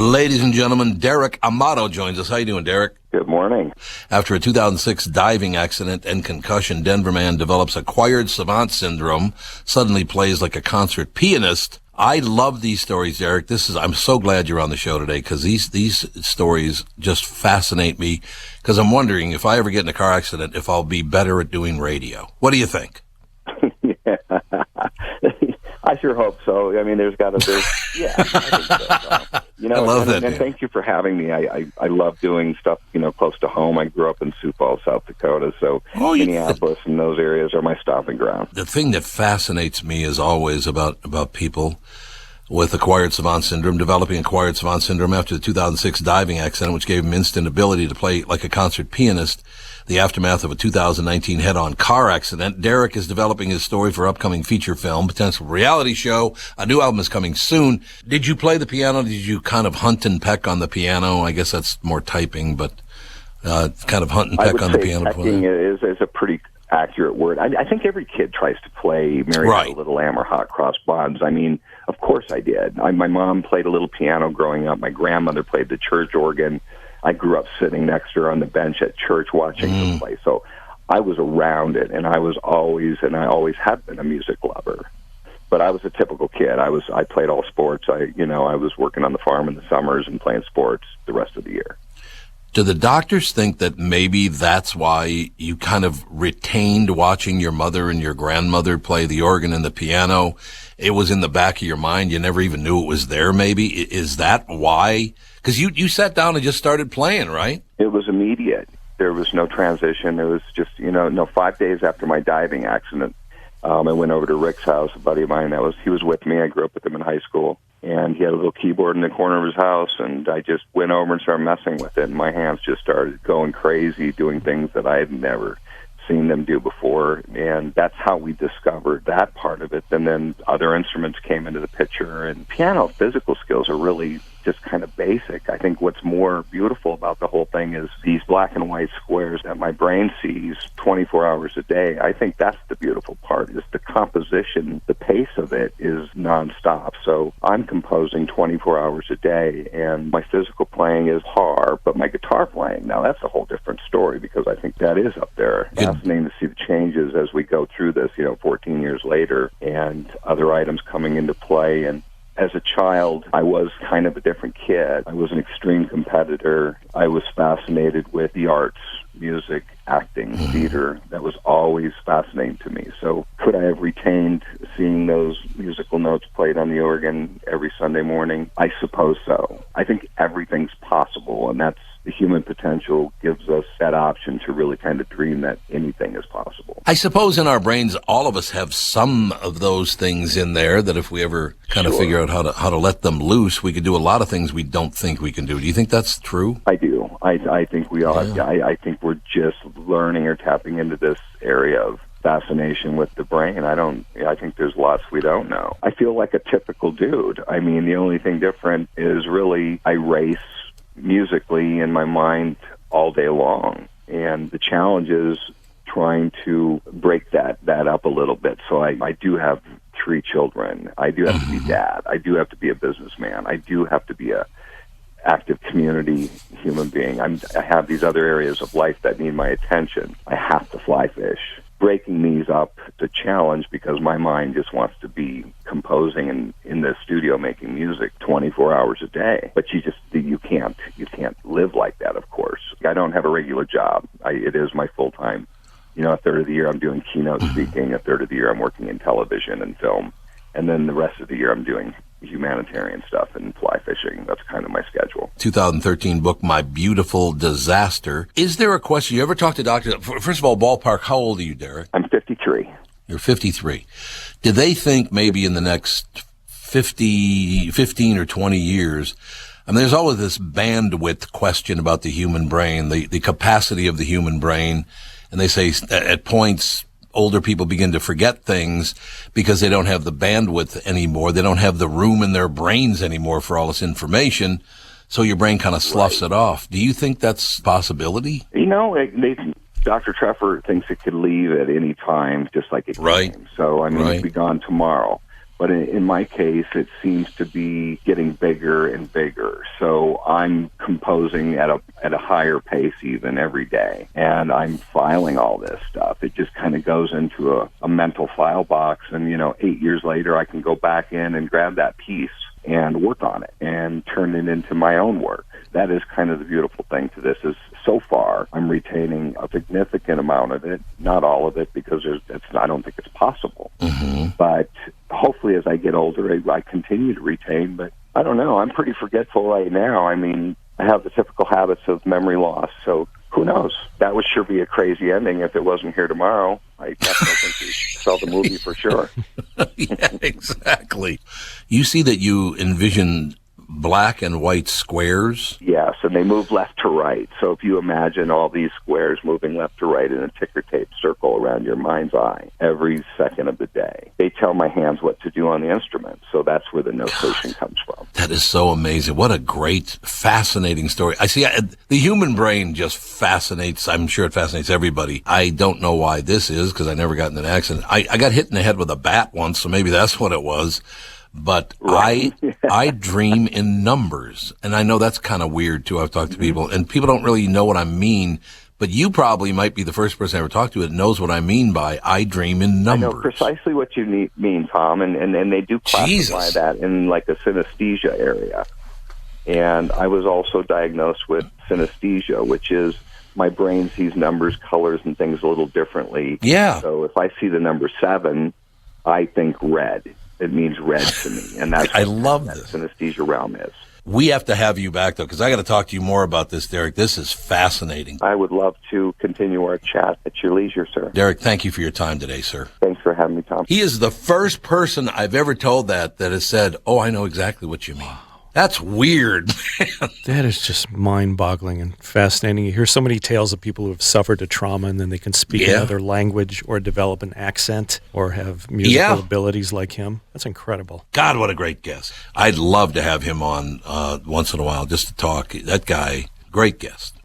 Ladies and gentlemen, Derek Amato joins us. How you doing, Derek? Good morning. After a 2006 diving accident and concussion, Denver man develops acquired savant syndrome, suddenly plays like a concert pianist. I love these stories, Derek. I'm so glad you're on the show today, because these stories just fascinate me, because I'm wondering if I ever get in a car accident, if I'll be better at doing radio. What do you think? Yeah. I sure hope so. I mean, I think so. I love that. And thank you for having me. I love doing stuff, close to home. I grew up in Sioux Falls, South Dakota, so Minneapolis and those areas are my stomping ground. The thing that fascinates me is always about people with acquired savant syndrome, developing acquired savant syndrome after the 2006 diving accident, which gave him instant ability to play like a concert pianist. The aftermath of a 2019 head-on car accident. Derek is developing his story for upcoming feature film, potential reality show. A new album is coming soon. Did you play the piano? Did you kind of hunt and peck on the piano? I guess that's more typing, but kind of hunt and peck on the piano. Pecking is a pretty accurate word. I think every kid tries to play Mary Had a Little Lamb or Hot Cross Buns. I mean, of course I did. My mom played a little piano growing up. My grandmother played the church organ. I grew up sitting next to her on the bench at church watching her play. So I was around it, and I always have been a music lover. But I was a typical kid. I played all sports. I was working on the farm in the summers and playing sports the rest of the year. Do the doctors think that maybe that's why you kind of retained watching your mother and your grandmother play the organ and the piano? It was in the back of your mind. You never even knew it was there, maybe? Is that why? Because you sat down and just started playing, right? It was immediate. There was no transition. It was just, 5 days after my diving accident, I went over to Rick's house, a buddy of mine. He was with me. I grew up with him in high school. And he had a little keyboard in the corner of his house, and I just went over and started messing with it. And my hands just started going crazy, doing things that I had never seen them do before. And that's how we discovered that part of it. And then other instruments came into the picture. And piano physical skills are really just kind of basic. I think what's more beautiful about the whole thing is these black and white squares that my brain sees 24 hours a day. I think that's the beautiful part, is the composition. The pace of it is nonstop. So I'm composing 24 hours a day, and my physical playing is hard, but my guitar playing, now that's a whole different story, because I think that is up there. Fascinating to see the changes as we go through this, 14 years later, and other items coming into play. And as a child, I was kind of a different kid. I was an extreme competitor. I was fascinated with the arts, music, acting, theater. That was always fascinating to me. So could I have retained seeing those musical notes played on the organ every Sunday morning? I suppose so. I think everything's possible, and that's the human potential gives us that option to really kind of dream that anything is possible. I suppose in our brains, all of us have some of those things in there that if we ever kind of figure out how to let them loose, we could do a lot of things we don't think we can do. Do you think that's true? I do. I think we all. Yeah. I think we're just learning or tapping into this area of fascination with the brain. I think there's lots we don't know. I feel like a typical dude. I mean, the only thing different is really I race musically in my mind all day long, and the challenge is trying to break that up a little bit. So I do have 3 children. I do have to be dad. I do have to be a businessman. I do have to be a active community human being. I have these other areas of life that need my attention. I have to fly fish. Breaking these up is a challenge, because my mind just wants to be composing and in the studio making music 24 hours a day. But you can't live like that, of course. I don't have a regular job. It is my full-time. A third of the year I'm doing keynote speaking, a third of the year I'm working in television and film, and then the rest of the year I'm doing humanitarian stuff and fly fishing. That's kind of my schedule. 2013 book, My Beautiful Disaster. Is there a question? You ever talk to doctors? First of all, ballpark, how old are you, Derek? I'm 53. You're 53. Do they think maybe in the next 15 or 20 years, I mean, there's always this bandwidth question about the human brain, the capacity of the human brain. And they say at points, older people begin to forget things because they don't have the bandwidth anymore. They don't have the room in their brains anymore for all this information. So your brain kind of sloughs it off. Do you think that's a possibility? Dr. Treffer thinks it could leave at any time, just like it came. So, it could be gone tomorrow. But in my case, it seems to be getting bigger and bigger. So I'm composing at a higher pace even every day. And I'm filing all this stuff. It just kind of goes into a mental file box. And, 8 years later, I can go back in and grab that piece and work on it and turn it into my own work. That is kind of the beautiful thing to this is so far I'm retaining a significant amount of it, not all of it because I don't think it's possible. Mm-hmm. But hopefully as I get older, I continue to retain, but I don't know. I'm pretty forgetful right now. I mean, I have the typical habits of memory loss, so who knows? That would sure be a crazy ending if it wasn't here tomorrow. I definitely think we saw the movie for sure. Yeah, exactly. You see that you envision black and white squares? Yes, and they move left to right. So if you imagine all these squares moving left to right in a ticker tape circle around your mind's eye every second of the day, they tell my hands what to do on the instrument. So that's where the notation comes from. That is so amazing. What a great, fascinating story. The human brain just fascinates. I'm sure it fascinates everybody. I don't know why this is because I never got in an accident. I got hit in the head with a bat once, so maybe that's what it was. But right. I dream in numbers. And I know that's kind of weird, too. I've talked to people, and people don't really know what I mean. But you probably might be the first person I ever talked to that knows what I mean by I dream in numbers. I know precisely what you mean, Tom, and they do classify that in like a synesthesia area. And I was also diagnosed with synesthesia, which is my brain sees numbers, colors, and things a little differently. Yeah. So if I see the number 7, I think red. It means red to me, and that's I love what this. That synesthesia realm is. We have to have you back, though, because I got to talk to you more about this, Derek. This is fascinating. I would love to continue our chat at your leisure, sir. Derek, thank you for your time today, sir. Thanks for having me, Tom. He is the first person I've ever told that has said, oh, I know exactly what you mean. That's weird, man. That is just mind-boggling and fascinating. You hear so many tales of people who have suffered a trauma and then they can speak another language or develop an accent or have musical abilities like him. That's incredible. God, what a great guest. I'd love to have him on once in a while just to talk. That guy, great guest.